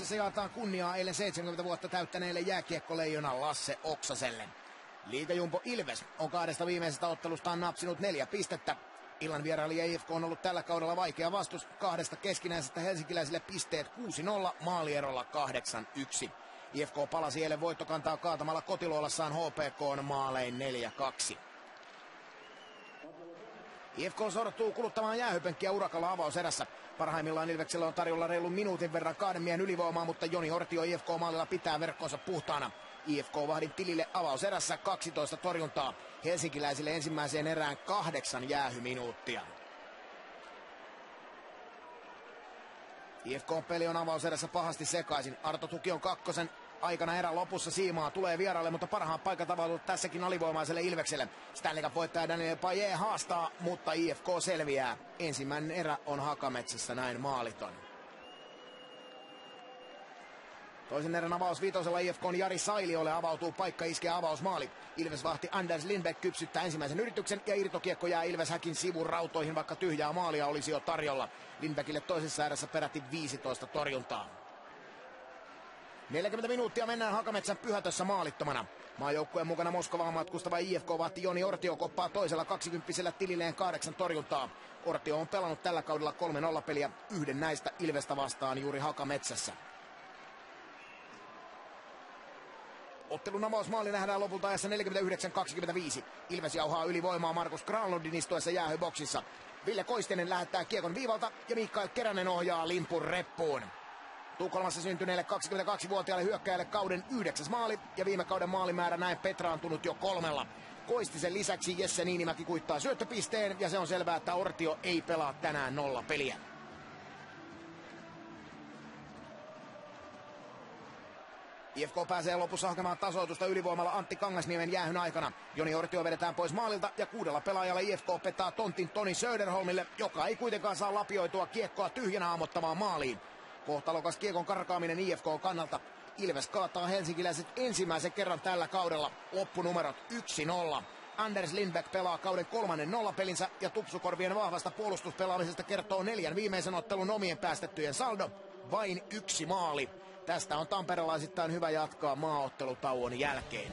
Se jaetaan kunniaa eilen 70 vuotta täyttäneelle jääkiekkoleijona Lasse Oksaselle. Liigajumbo Ilves on 2 viimeisestä ottelustaan napsinut 4 pistettä. Illan vierailija IFK on ollut tällä kaudella vaikea vastus. 2 keskinäisestä helsinkiläisille pisteet 6-0 maalierolla 8-1. IFK palasi eilen voittokantaa kaatamalla kotiluolassaan HPK:n maalein 4-2. IFK sortuu kuluttamaan jäähypenkkiä urakalla avauserässä. Parhaimmillaan Ilveksellä on tarjolla reilun minuutin verran 2 miehen ylivoimaa, mutta Joni Hortio IFK-maalilla pitää verkkonsa puhtaana. IFK-vahdin tilille avauserässä 12 torjuntaa. Helsinkiläisille ensimmäiseen erään 8 jäähyminuuttia. IFK-peli on avauserässä pahasti sekaisin. Arto Tukion kakkosen aikana erän lopussa siimaa tulee vieraille, mutta parhaan paikan tavallut tässäkin alivoimaiselle Ilvekselle. Stanley Cup-voittaja Daniel Paje haastaa, mutta IFK selviää. Ensimmäinen erä on Hakametsässä näin maaliton. Toisen erän avaus viitosella IFK:n Jari Sailiolle avautuu paikka iskeä avausmaali. Ilves-vahti Anders Lindbäck kypsyttää ensimmäisen yrityksen ja irtokiekko jää Ilves-häkin sivun rautoihin, vaikka tyhjää maalia olisi jo tarjolla. Lindbäckille toisessa erässä peräti 15 torjuntaa. 40 minuuttia mennään Hakametsän Pyhätössä maalittomana. Maajoukkueen mukana Moskovaan matkustava IFK-vahti Joni Ortio koppaa toisella 20 tililleen 8 torjuntaa. Ortio on pelannut tällä kaudella 3-0 peliä, yhden näistä Ilvestä vastaan juuri Hakametsässä. Ottelun avausmaali nähdään lopulta ajassa 49-25. Ilves jauhaa ylivoimaa Markus Granlundin istuessa jäähyboksissa. Ville Koistinen lähettää kiekon viivalta ja Mikael Keränen ohjaa limpun reppuun. Tukholmassa syntyneelle 22-vuotiaalle hyökkääjälle kauden 9. maali ja viime kauden maalimäärä näin petraantunut jo 3. Koistisen lisäksi Jesse Niinimäki kuittaa syöttöpisteen ja se on selvää, että Ortio ei pelaa tänään 0 peliä. IFK pääsee lopussa hakemaan tasoitusta ylivoimalla Antti Kangasniemen jäähyn aikana. Joni Ortio vedetään pois maalilta ja 6 pelaajalla IFK petaa tontin Toni Söderholmille, joka ei kuitenkaan saa lapioitua kiekkoa tyhjänä ammottamaan maaliin. Kohtalokas kiekon karkaaminen IFK kannalta. Ilves kaataa helsinkiläiset ensimmäisen kerran tällä kaudella. Loppunumerot 1-0. Anders Lindbäck pelaa kauden 3. nollapelinsä ja Tupsukorvien vahvasta puolustuspelaamisesta kertoo 4 viimeisen ottelun omien päästettyjen saldo. Vain 1 maali. Tästä on tamperelaisittain hyvä jatkaa maaottelutauon jälkeen.